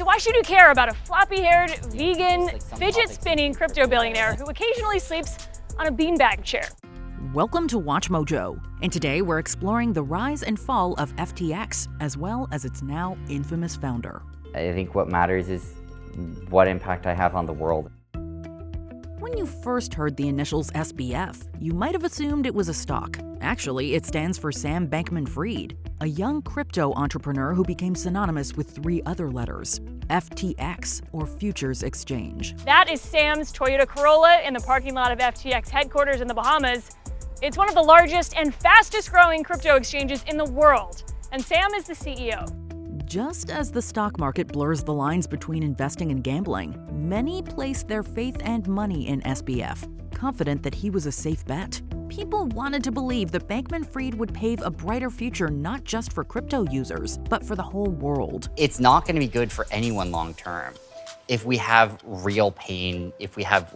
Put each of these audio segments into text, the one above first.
So why should you care about a floppy-haired, vegan, fidget-spinning crypto billionaire who occasionally sleeps on a beanbag chair? Welcome to WatchMojo, and today we're exploring the rise and fall of FTX, as well as its now infamous founder. I think what matters is what impact I have on the world. When you first heard the initials SBF, you might have assumed it was a stock. Actually, it stands for Sam Bankman Fried, a young crypto entrepreneur who became synonymous with three other letters: FTX, or Futures Exchange. That is Sam's Toyota Corolla in the parking lot of FTX headquarters in the Bahamas. It's one of the largest and fastest growing crypto exchanges in the world, and Sam is the CEO. Just as the stock market blurs the lines between investing and gambling, many placed their faith and money in SBF, confident that he was a safe bet. People wanted to believe that Bankman Fried would pave a brighter future not just for crypto users, but for the whole world. It's not going to be good for anyone long term if we have real pain, if we have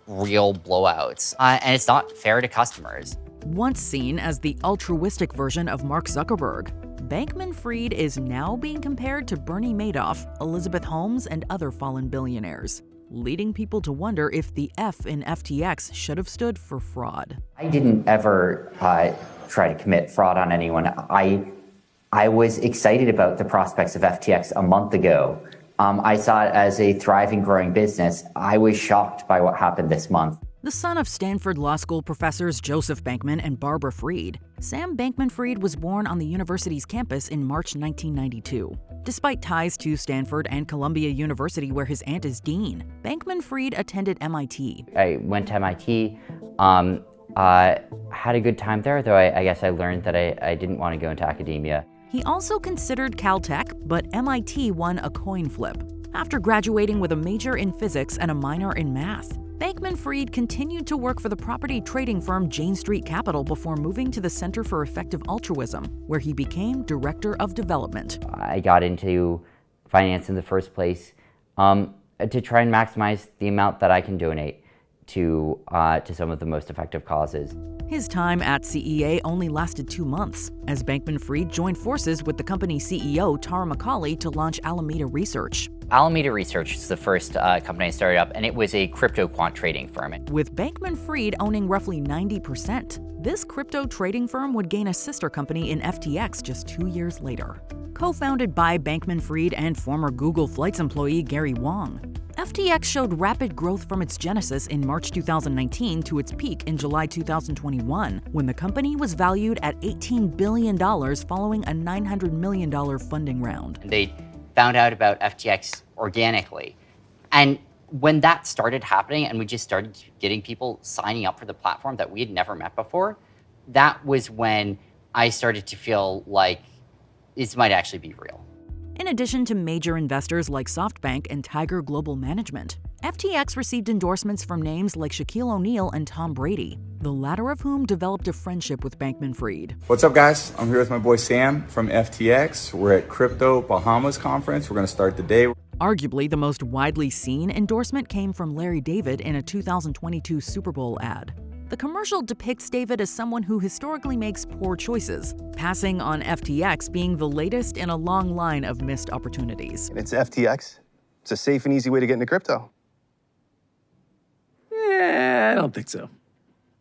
real blowouts, and it's not fair to customers. Once seen as the altruistic version of Mark Zuckerberg, Bankman Fried is now being compared to Bernie Madoff, Elizabeth Holmes, and other fallen billionaires, leading people to wonder if the F in FTX should have stood for fraud. I didn't ever try to commit fraud on anyone. I was excited about the prospects of FTX a month ago. I saw it as a thriving, growing business. I was shocked by what happened this month. The son of Stanford Law School professors Joseph Bankman and Barbara Fried, Sam Bankman Fried was born on the university's campus in March 1992. Despite ties to Stanford and Columbia University, where his aunt is dean, Bankman Fried attended MIT. I went to MIT, had a good time there, though I guess I learned that I didn't want to go into academia. He also considered Caltech, but MIT won a coin flip. After graduating with a major in physics and a minor in math, Bankman Fried continued to work for the property trading firm Jane Street Capital before moving to the Center for Effective Altruism, where he became Director of Development. I got into finance in the first place to try and maximize the amount that I can donate to some of the most effective causes. His time at CEA only lasted 2 months, as Bankman Fried joined forces with the company's CEO, Tara McCauley, to launch Alameda Research. Alameda Research is the first company I started up, and it was a crypto quant trading firm. With Bankman Fried owning roughly 90%, this crypto trading firm would gain a sister company in FTX just 2 years later. Co-founded by Bankman Fried and former Google Flights employee Gary Wang, FTX showed rapid growth from its genesis in March 2019 to its peak in July 2021, when the company was valued at $18 billion following a $900 million funding round. They found out about FTX organically. And when that started happening and we just started getting people signing up for the platform that we had never met before, that was when I started to feel like this might actually be real. In addition to major investors like SoftBank and Tiger Global Management, FTX received endorsements from names like Shaquille O'Neal and Tom Brady, the latter of whom developed a friendship with Bankman Fried. What's up, guys? I'm here with my boy Sam from FTX. We're at Crypto Bahamas Conference. We're going to start the day. Arguably, the most widely seen endorsement came from Larry David in a 2022 Super Bowl ad. The commercial depicts David as someone who historically makes poor choices, passing on FTX being the latest in a long line of missed opportunities. It's FTX. It's a safe and easy way to get into crypto. I don't think so.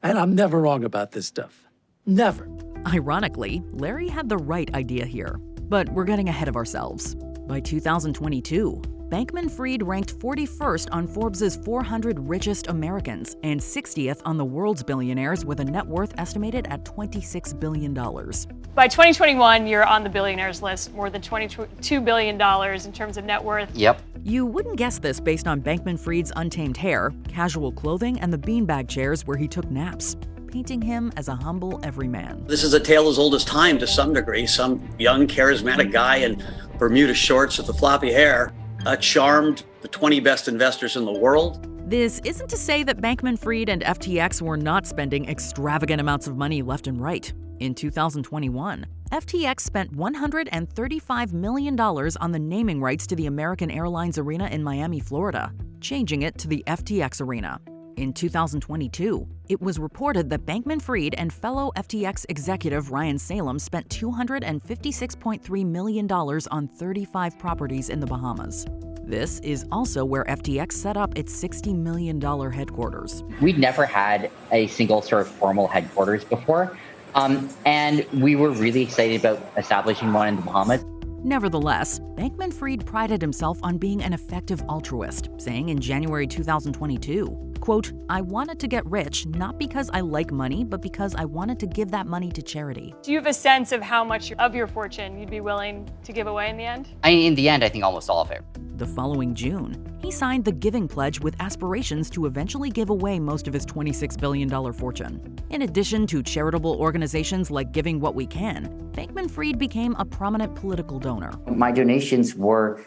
And I'm never wrong about this stuff. Never. Ironically, Larry had the right idea here. But we're getting ahead of ourselves. By 2022, Bankman Fried ranked 41st on Forbes' 400 richest Americans and 60th on the world's billionaires with a net worth estimated at $26 billion. By 2021, you're on the billionaires list, more than $22 billion in terms of net worth. Yep. You wouldn't guess this based on Bankman Fried's untamed hair, casual clothing, and the beanbag chairs where he took naps, painting him as a humble everyman. This is a tale as old as time to some degree. Some young, charismatic guy in Bermuda shorts with the floppy hair charmed the 20 best investors in the world. This isn't to say that Bankman Fried and FTX were not spending extravagant amounts of money left and right. In 2021, FTX spent $135 million on the naming rights to the American Airlines Arena in Miami, Florida, changing it to the FTX Arena. In 2022, it was reported that Bankman Fried and fellow FTX executive Ryan Salem spent $256.3 million on 35 properties in the Bahamas. This is also where FTX set up its $60 million headquarters. We'd never had a single sort of formal headquarters before, and we were really excited about establishing one in the Bahamas. Nevertheless, Bankman Fried prided himself on being an effective altruist, saying in January 2022, quote, "I wanted to get rich not because I like money, but because I wanted to give that money to charity." Do you have a sense of how much of your fortune you'd be willing to give away in the end? In the end, I think almost all of it. The following June, he signed the Giving Pledge with aspirations to eventually give away most of his $26 billion fortune. In addition to charitable organizations like Giving What We Can, Bankman Fried became a prominent political donor. My donations were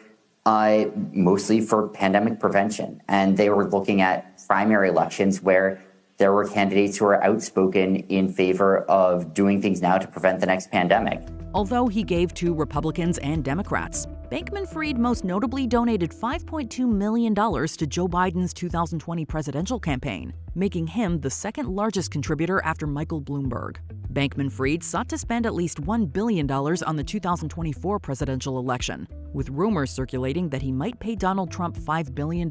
mostly for pandemic prevention, and they were looking at primary elections where there were candidates who were outspoken in favor of doing things now to prevent the next pandemic. Although he gave to Republicans and Democrats, Bankman Fried most notably donated $5.2 million to Joe Biden's 2020 presidential campaign, making him the second largest contributor after Michael Bloomberg. Bankman Fried sought to spend at least $1 billion on the 2024 presidential election, with rumors circulating that he might pay Donald Trump $5 billion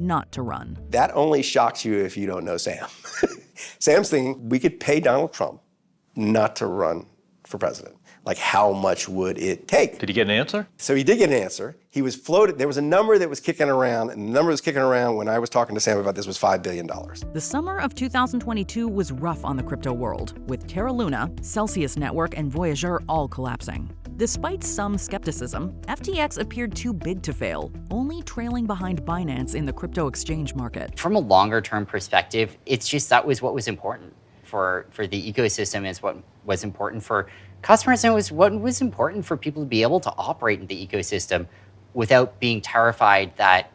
not to run. That only shocks you if you don't know Sam. Sam's thinking we could pay Donald Trump not to run for president. Like, how much would it take? Did he get an answer? So he did get an answer. He was floated. There was a number that was kicking around, and the number that was kicking around when I was talking to Sam about this was $5 billion. The summer of 2022 was rough on the crypto world, with Terra Luna, Celsius Network, and Voyager all collapsing. Despite some skepticism, FTX appeared too big to fail, only trailing behind Binance in the crypto exchange market. From a longer-term perspective, it's just that was what was important for the ecosystem, is what was important for customers, and it was what was important for people to be able to operate in the ecosystem without being terrified that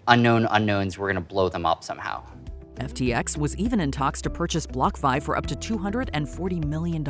unknown unknowns were going to blow them up somehow. FTX was even in talks to purchase BlockFi for up to $240 million.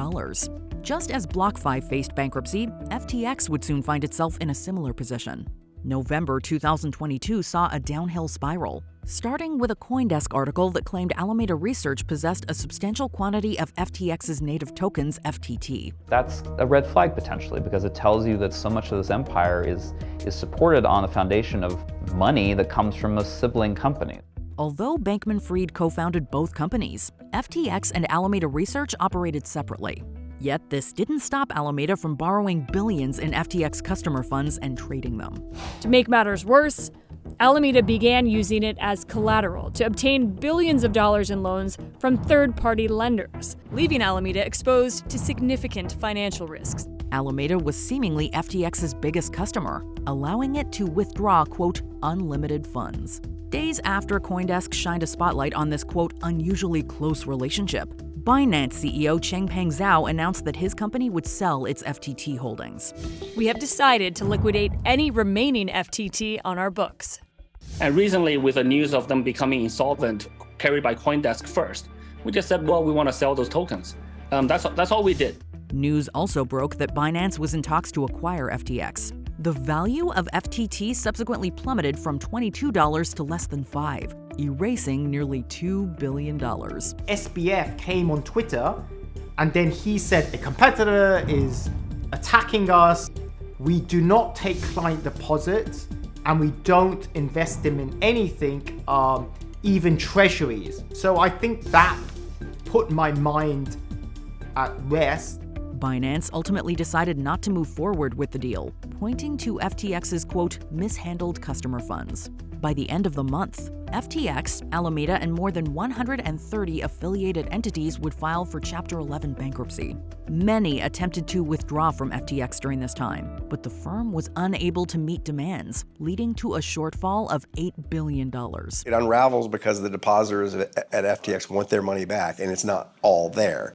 Just as BlockFi faced bankruptcy, FTX would soon find itself in a similar position. November 2022 saw a downhill spiral, starting with a CoinDesk article that claimed Alameda Research possessed a substantial quantity of FTX's native tokens, FTT. That's a red flag potentially, because it tells you that so much of this empire is supported on the foundation of money that comes from a sibling company. Although Bankman Fried co-founded both companies, FTX and Alameda Research operated separately. Yet this didn't stop Alameda from borrowing billions in FTX customer funds and trading them. To make matters worse, Alameda began using it as collateral to obtain billions of dollars in loans from third-party lenders, leaving Alameda exposed to significant financial risks. Alameda was seemingly FTX's biggest customer, allowing it to withdraw, quote, unlimited funds. Days after CoinDesk shined a spotlight on this, quote, unusually close relationship, Binance CEO Changpeng Zhao announced that his company would sell its FTT holdings. We have decided to liquidate any remaining FTT on our books. And recently, with the news of them becoming insolvent, carried by CoinDesk first, we just said, well, we want to sell those tokens. That's all we did. News also broke that Binance was in talks to acquire FTX. The value of FTT subsequently plummeted from $22 to less than $5, erasing nearly $2 billion. SBF came on Twitter and then he said, a competitor is attacking us. We do not take client deposits and we don't invest them in anything, even treasuries. So I think that put my mind at rest. Binance ultimately decided not to move forward with the deal, pointing to FTX's, quote, mishandled customer funds. By the end of the month, FTX, Alameda, and more than 130 affiliated entities would file for Chapter 11 bankruptcy. Many attempted to withdraw from FTX during this time, but the firm was unable to meet demands, leading to a shortfall of $8 billion. It unravels because the depositors at FTX want their money back, and it's not all there.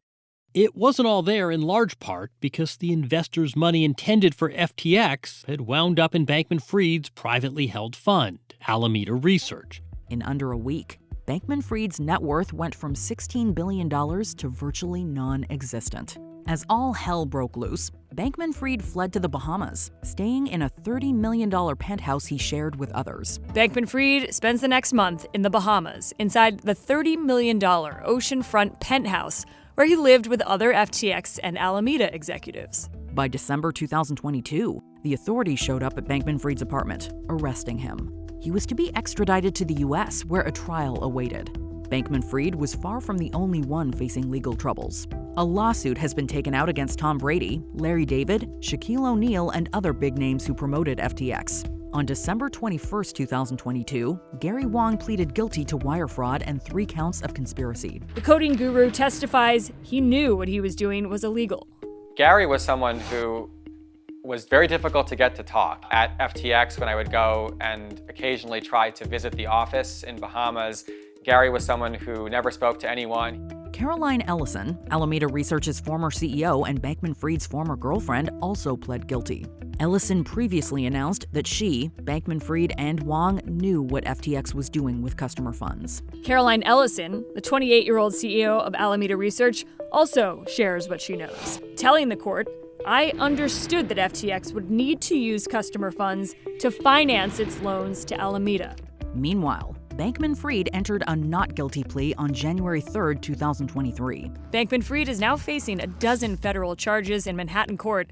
It wasn't all there in large part because the investors' money intended for FTX had wound up in Bankman Fried's privately held fund, Alameda Research. In under a week, Bankman Fried's net worth went from $16 billion to virtually non-existent. As all hell broke loose, Bankman Fried fled to the Bahamas, staying in a $30 million penthouse he shared with others. Bankman Fried spends the next month in the Bahamas, inside the $30 million oceanfront penthouse where he lived with other FTX and Alameda executives. By December 2022, the authorities showed up at Bankman Fried's apartment, arresting him. He was to be extradited to the U.S., where a trial awaited. Bankman Fried was far from the only one facing legal troubles. A lawsuit has been taken out against Tom Brady, Larry David, Shaquille O'Neal, and other big names who promoted FTX. On December 21, 2022, Gary Wang pleaded guilty to wire fraud and 3 counts of conspiracy. The coding guru testifies he knew what he was doing was illegal. Gary was someone who was very difficult to get to talk. At FTX, when I would go and occasionally try to visit the office in Bahamas, Gary was someone who never spoke to anyone. Caroline Ellison, Alameda Research's former CEO and Bankman Fried's former girlfriend, also pled guilty. Ellison previously announced that she, Bankman Fried, and Wang knew what FTX was doing with customer funds. Caroline Ellison, the 28-year-old CEO of Alameda Research, also shares what she knows, telling the court, "I understood that FTX would need to use customer funds to finance its loans to Alameda." Meanwhile, Bankman Fried entered a not guilty plea on January 3, 2023. Bankman Fried is now facing a dozen federal charges in Manhattan court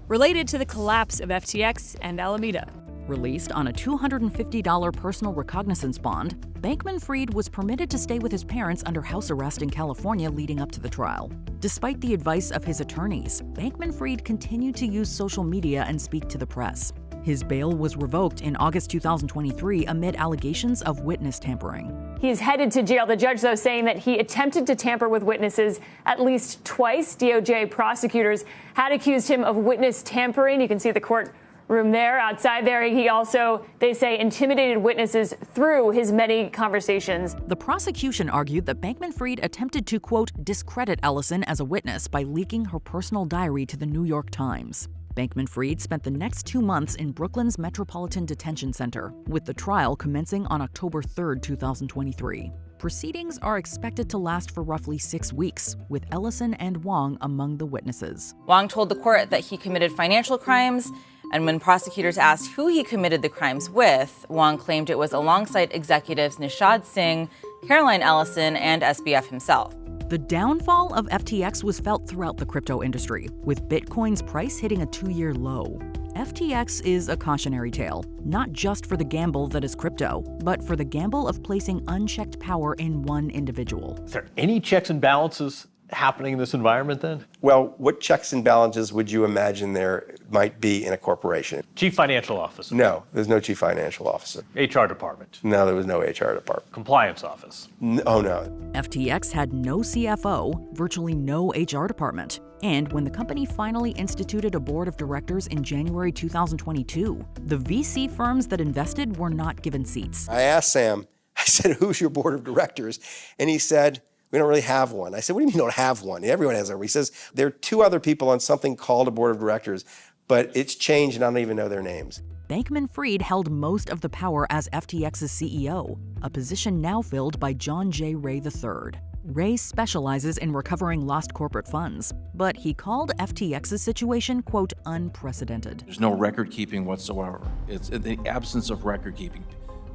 related to the collapse of FTX and Alameda. Released on a $250 personal recognizance bond, Bankman Fried was permitted to stay with his parents under house arrest in California leading up to the trial. Despite the advice of his attorneys, Bankman Fried continued to use social media and speak to the press. His bail was revoked in August 2023 amid allegations of witness tampering. He's headed to jail. The judge, though, saying that he attempted to tamper with witnesses at least twice. DOJ prosecutors had accused him of witness tampering. You can see the courtroom there. Outside there, he also, they say, intimidated witnesses through his many conversations. The prosecution argued that Bankman Fried attempted to, quote, discredit Ellison as a witness by leaking her personal diary to the New York Times. Bankman Fried spent the next 2 months in Brooklyn's Metropolitan Detention Center, with the trial commencing on October 3, 2023. Proceedings are expected to last for roughly 6 weeks, with Ellison and Wang among the witnesses. Wang told the court that he committed financial crimes, and when prosecutors asked who he committed the crimes with, Wang claimed it was alongside executives Nishad Singh, Caroline Ellison, and SBF himself. The downfall of FTX was felt throughout the crypto industry, with Bitcoin's price hitting a 2-year low. FTX is a cautionary tale, not just for the gamble that is crypto, but for the gamble of placing unchecked power in one individual. Is there any checks and balances happening in this environment then? Well, what checks and balances would you imagine there might be in a corporation? Chief financial officer? No, there's no chief financial officer. HR department? No, there was no HR department. Compliance office? Oh, no. FTX had no CFO, virtually no HR department. And when the company finally instituted a board of directors in January 2022, the VC firms that invested were not given seats. I asked Sam, I said, who's your board of directors? And he said, we don't really have one. I said, what do you mean you don't have one? Everyone has one. He says, there are 2 other people on something called a board of directors, but it's changed and I don't even know their names. Bankman Fried held most of the power as FTX's CEO, a position now filled by John J. Ray III. Ray specializes in recovering lost corporate funds, but he called FTX's situation, quote, unprecedented. There's no record keeping whatsoever. It's the absence of record keeping.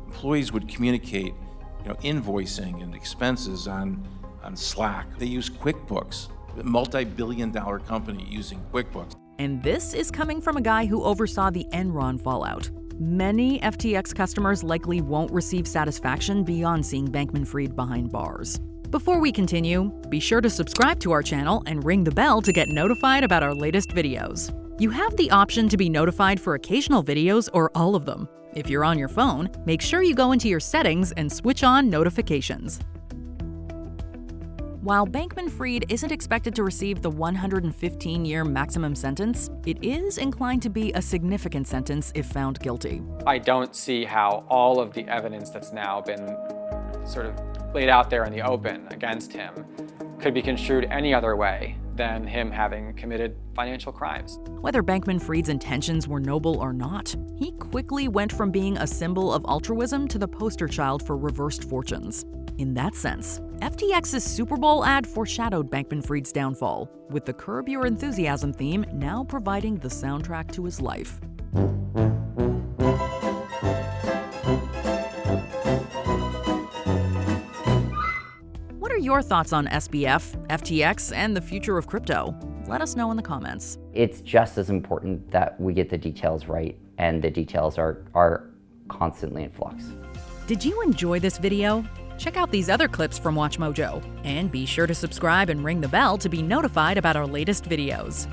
Employees would communicate, invoicing and expenses on Slack. They use QuickBooks, a multi-billion-dollar company using QuickBooks. And this is coming from a guy who oversaw the Enron fallout. Many FTX customers likely won't receive satisfaction beyond seeing Bankman Fried behind bars. Before we continue, be sure to subscribe to our channel and ring the bell to get notified about our latest videos. You have the option to be notified for occasional videos or all of them. If you're on your phone, make sure you go into your settings and switch on notifications. While Bankman Fried isn't expected to receive the 115-year maximum sentence, it is inclined to be a significant sentence if found guilty. I don't see how all of the evidence that's now been sort of laid out there in the open against him could be construed any other way than him having committed financial crimes. Whether Bankman Fried's intentions were noble or not, he quickly went from being a symbol of altruism to the poster child for reversed fortunes. In that sense, FTX's Super Bowl ad foreshadowed Bankman Fried's downfall, with the Curb Your Enthusiasm theme now providing the soundtrack to his life. What are your thoughts on SBF, FTX, and the future of crypto? Let us know in the comments. It's just as important that we get the details right, and the details are constantly in flux. Did you enjoy this video? Check out these other clips from WatchMojo, and be sure to subscribe and ring the bell to be notified about our latest videos.